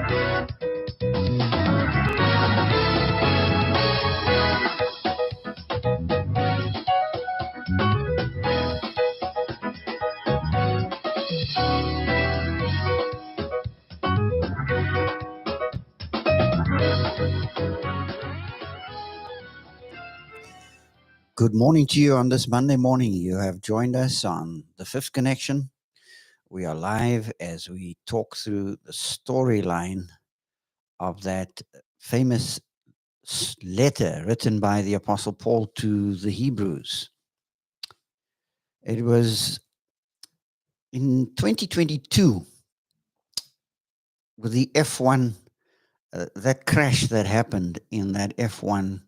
Good morning to you on this Monday morning. You have joined us on the Fifth Connection. We are live as we talk through the storyline of that famous letter written by the Apostle Paul to the Hebrews. It was in 2022 with the F1, that crash that happened in that F1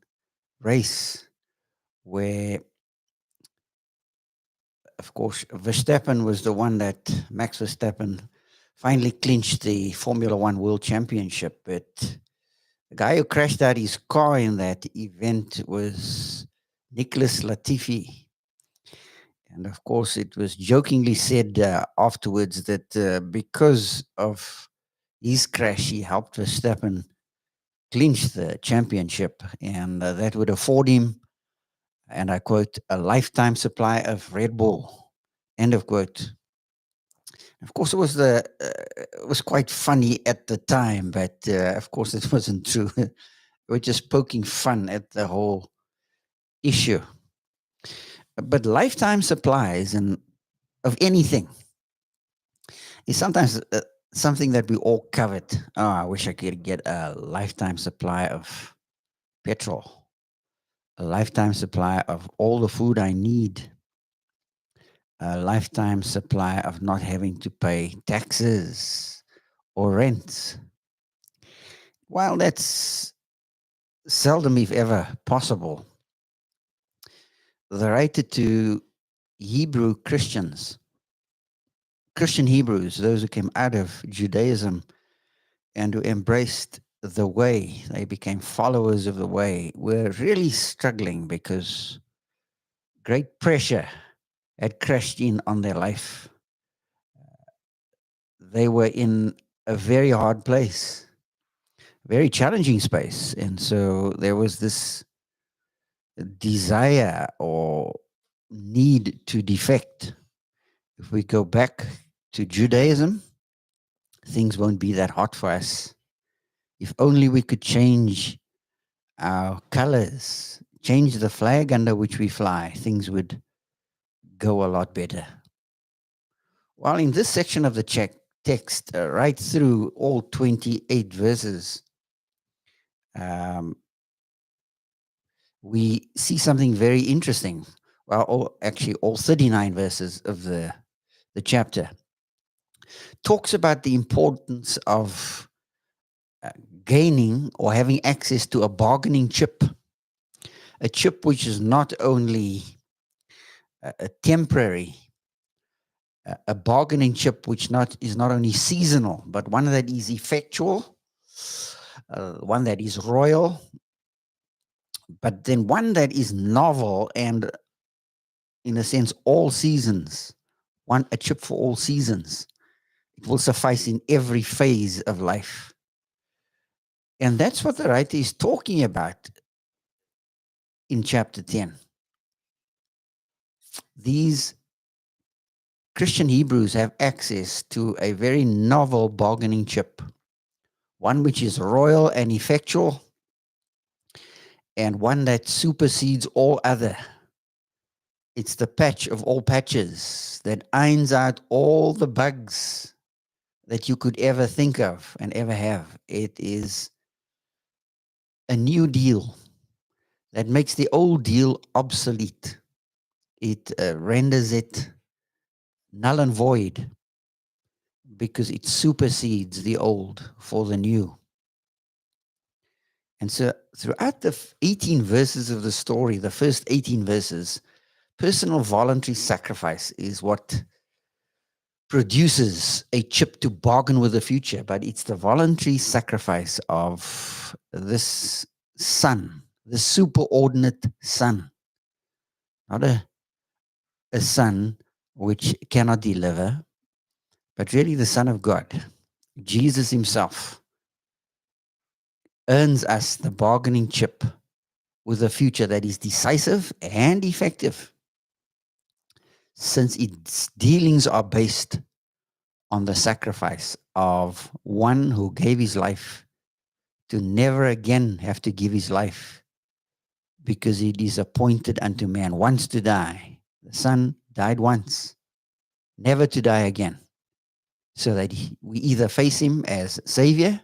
race where, of course, Verstappen was the one that Max Verstappen finally clinched the Formula One World Championship. But the guy who crashed out his car in that event was Nicholas Latifi. And of course, it was jokingly said afterwards that because of his crash, he helped Verstappen clinch the championship. And that would afford him, and I quote, a lifetime supply of Red Bull, end of quote. Of course, it was quite funny at the time, but of course it wasn't true. We're just poking fun at the whole issue. But lifetime supplies of anything is sometimes something that we all covet. Oh, I wish I could get a lifetime supply of petrol, a lifetime supply of all the food I need, a lifetime supply of not having to pay taxes or rent. While that's seldom, if ever, possible, the writer to Hebrew Christians, Christian Hebrews, those who came out of Judaism and who embraced the way, they became followers of the way, were really struggling because great pressure had crashed in on their life. They were in a very hard place, very challenging space. And so there was this desire or need to defect. If we go back to Judaism, things won't be that hot for us. If only we could change our colors, change the flag under which we fly, things would go a lot better. While in this section of the text, right through all 28 verses, we see something very interesting. Well, actually, all 39 verses of the chapter talks about the importance of gaining or having access to a bargaining chip, a chip which is not only a temporary, a bargaining chip which is not only seasonal, but one that is effectual, one that is royal, but then one that is novel and, in a sense, all seasons, a chip for all seasons. It will suffice in every phase of life. And that's what the writer is talking about in chapter 10. These Christian Hebrews have access to a very novel bargaining chip, one which is royal and effectual, and one that supersedes all other. It's the patch of all patches that irons out all the bugs that you could ever think of and ever have. It is a new deal that makes the old deal obsolete. It renders it null and void because it supersedes the old for the new. And so throughout the 18 verses of the story, the first 18 verses, personal voluntary sacrifice is what produces a chip to bargain with the future, but it's the voluntary sacrifice of this son, the superordinate son, not a son which cannot deliver, but really the Son of God, Jesus himself, earns us the bargaining chip with a future that is decisive and effective, since its dealings are based on the sacrifice of one who gave his life to never again have to give his life, because it is appointed unto man once to die. The Son died once, never to die again, so that we either face him as Savior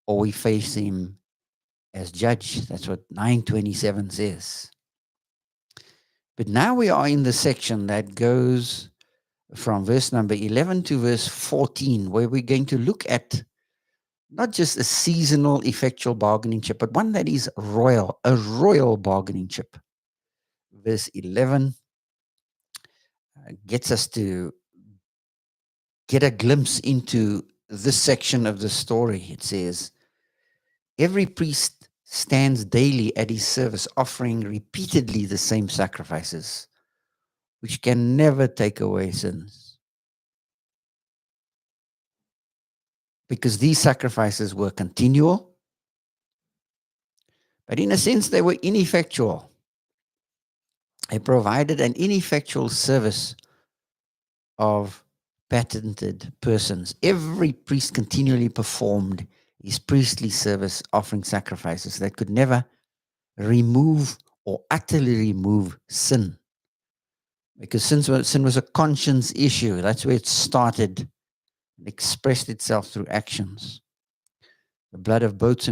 or we face him as Judge. That's what 9:27 says. But now we are in the section that goes from verse number 11 to verse 14, where we're going to look at not just a seasonal effectual bargaining chip, but one that is royal, a royal bargaining chip. Verse 11 gets us to get a glimpse into this section of the story. It says, every priest stands daily at his service, offering repeatedly the same sacrifices, which can never take away sins. Because these sacrifices were continual, but in a sense they were ineffectual. They provided an ineffectual service of patented persons. Every priest continually performed his priestly service, offering sacrifices that could never remove or utterly remove sin. Because sin was a conscience issue. That's where it started. It expressed itself through actions. The blood of goats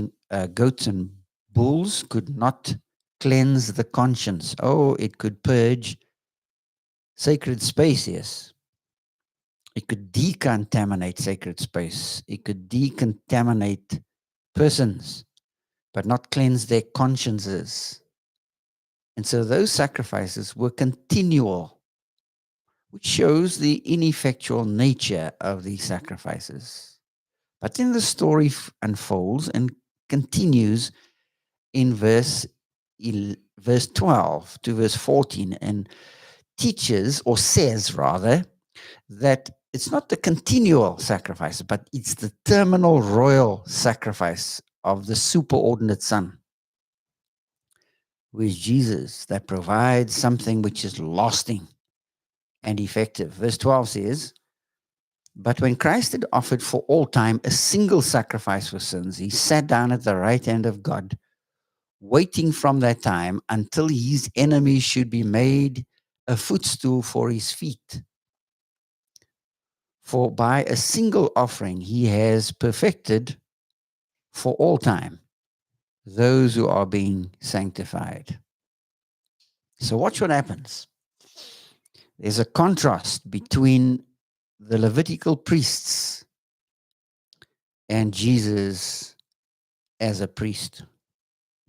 and bulls could not cleanse the conscience. Oh, it could purge sacred space, yes. It could decontaminate sacred space. It could decontaminate persons, but not cleanse their consciences. And so those sacrifices were continual, which shows the ineffectual nature of these sacrifices. But then the story unfolds and continues in verse 12 to verse 14, and teaches, or says rather, that it's not the continual sacrifice, but it's the terminal royal sacrifice of the superordinate Son, who is Jesus, that provides something which is lasting and effective. Verse 12 says, but when Christ had offered for all time a single sacrifice for sins, he sat down at the right hand of God, waiting from that time until his enemies should be made a footstool for his feet. For by a single offering he has perfected for all time those who are being sanctified. So watch what happens. There's a contrast between the Levitical priests and Jesus as a priest.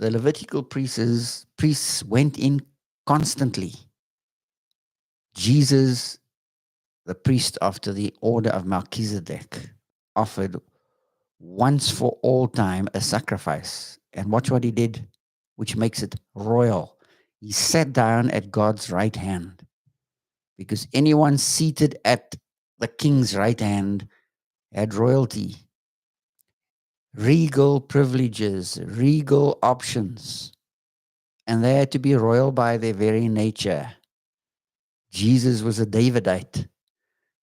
The Levitical priests went in constantly. Jesus, the priest after the order of Melchizedek, offered once for all time a sacrifice. And watch what he did, which makes it royal. He sat down at God's right hand, because anyone seated at the king's right hand had royalty, regal privileges, regal options, and they had to be royal by their very nature. Jesus was a Davidite.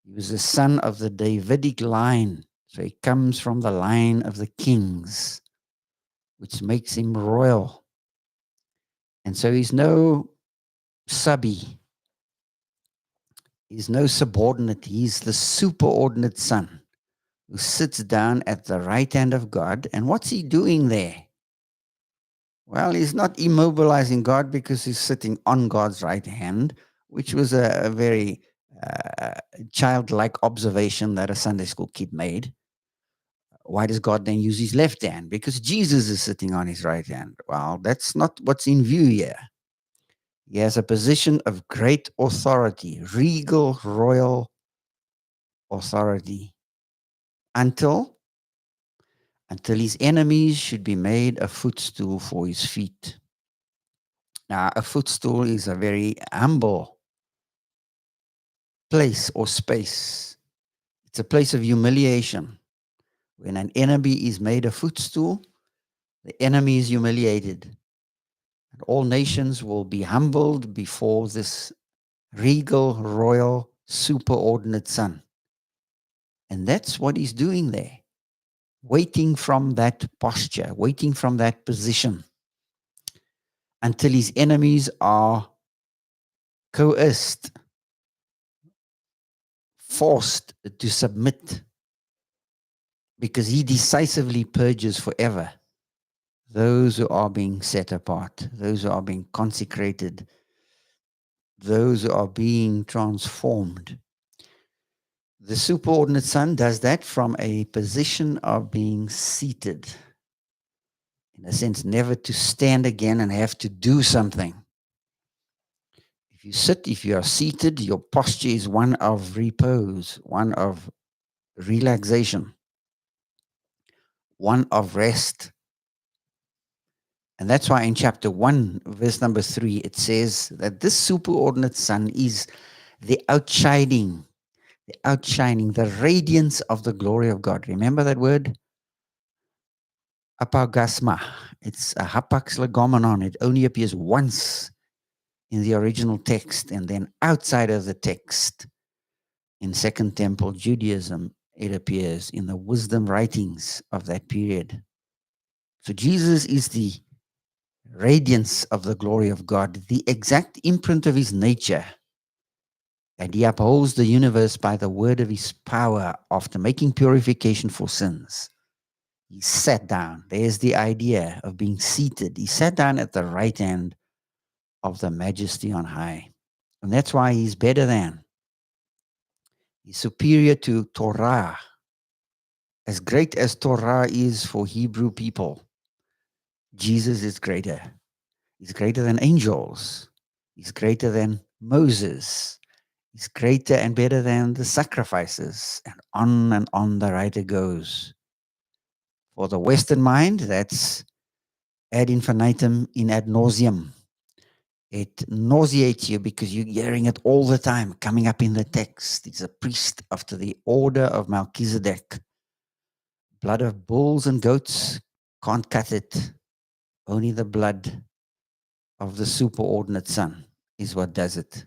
He was the son of the Davidic line. So he comes from the line of the kings, which makes him royal. And so he's no subby. He's no subordinate. He's the superordinate Son who sits down at the right hand of God. And what's he doing there? Well, he's not immobilizing God because he's sitting on God's right hand, which was a very childlike observation that a Sunday school kid made. Why does God then use his left hand? Because Jesus is sitting on his right hand. Well, that's not what's in view here. He has a position of great authority, regal, royal authority, until his enemies should be made a footstool for his feet. Now, a footstool is a very humble place or space. It's a place of humiliation. When an enemy is made a footstool, The enemy is humiliated. And all nations will be humbled before this regal, royal, superordinate son. And that's what he's doing there, waiting from that posture, waiting from that position until his enemies are coerced, forced to submit, because he decisively purges forever those who are being set apart, those who are being consecrated, those who are being transformed. The superordinate son does that from a position of being seated, in a sense, never to stand again and have to do something. If you sit, if you are seated, your posture is one of repose, one of relaxation, one of rest. And that's why in chapter 1, verse number 3, it says that this superordinate son is the outshining, the radiance of the glory of God. Remember that word? Apagasma. It's a hapax legomenon. It only appears once in the original text, and then outside of the text in Second Temple Judaism, it appears in the wisdom writings of that period. So Jesus is the radiance of the glory of God, the exact imprint of his nature. And he upholds the universe by the word of his power after making purification for sins. He sat down. There's the idea of being seated. He sat down at the right hand of the majesty on high. And that's why he's better than. He's superior to Torah. As great as Torah is for Hebrew people, Jesus is greater. He's greater than angels. He's greater than Moses. He's greater and better than the sacrifices. And on the writer goes. For the Western mind, that's ad infinitum in ad nauseum. It nauseates you because you're hearing it all the time, coming up in the text. He's a priest after the order of Melchizedek. Blood of bulls and goats can't cut it. Only the blood of the superordinate son is what does it.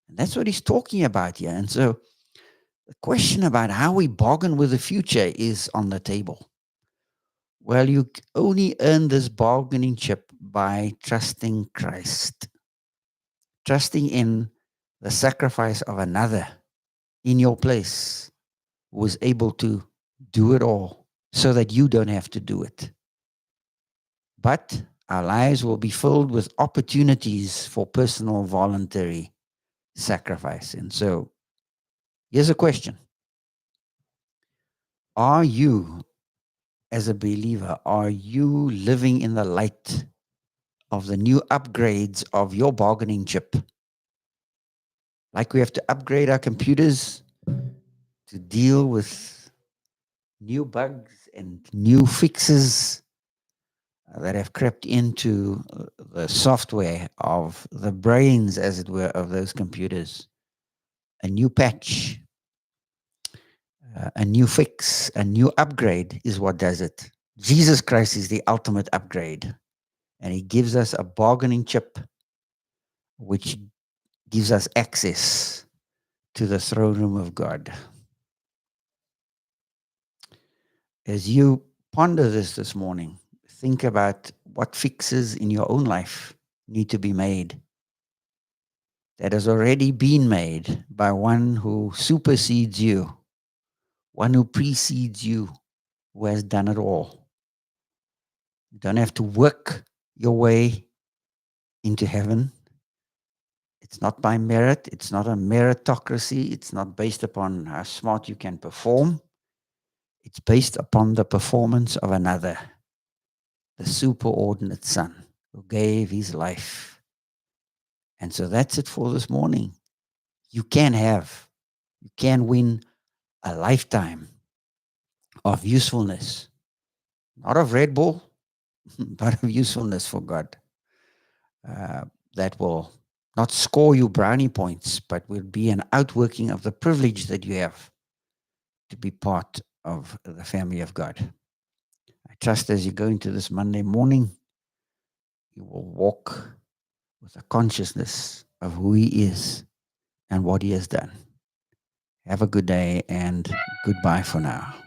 And that's what he's talking about here. And so the question about how we bargain with the future is on the table. Well, you only earn this bargaining chip by trusting Christ, trusting in the sacrifice of another in your place who was able to do it all so that you don't have to do it. But our lives will be filled with opportunities for personal voluntary sacrifice. And so here's a question. Are you, as a believer, are you living in the light of the new upgrades of your bargaining chip? Like we have to upgrade our computers to deal with new bugs and new fixes that have crept into the software of the brains, as it were, of those computers. A new patch, a new fix, a new upgrade is what does it. Jesus Christ is the ultimate upgrade. And he gives us a bargaining chip which gives us access to the throne room of God. As you ponder this morning, think about what fixes in your own life need to be made that has already been made by one who supersedes you, one who precedes you, who has done it all. You don't have to work your way into heaven. It's not by merit. It's not a meritocracy. It's not based upon how smart you can perform. It's based upon the performance of another, the superordinate son who gave his life. And so that's it for this morning. You can win a lifetime of usefulness, not of Red Bull, but of usefulness for God. That will not score you brownie points, but will be an outworking of the privilege that you have to be part of the family of God. I trust as you go into this Monday morning, you will walk with a consciousness of who He is and what He has done. Have a good day and goodbye for now.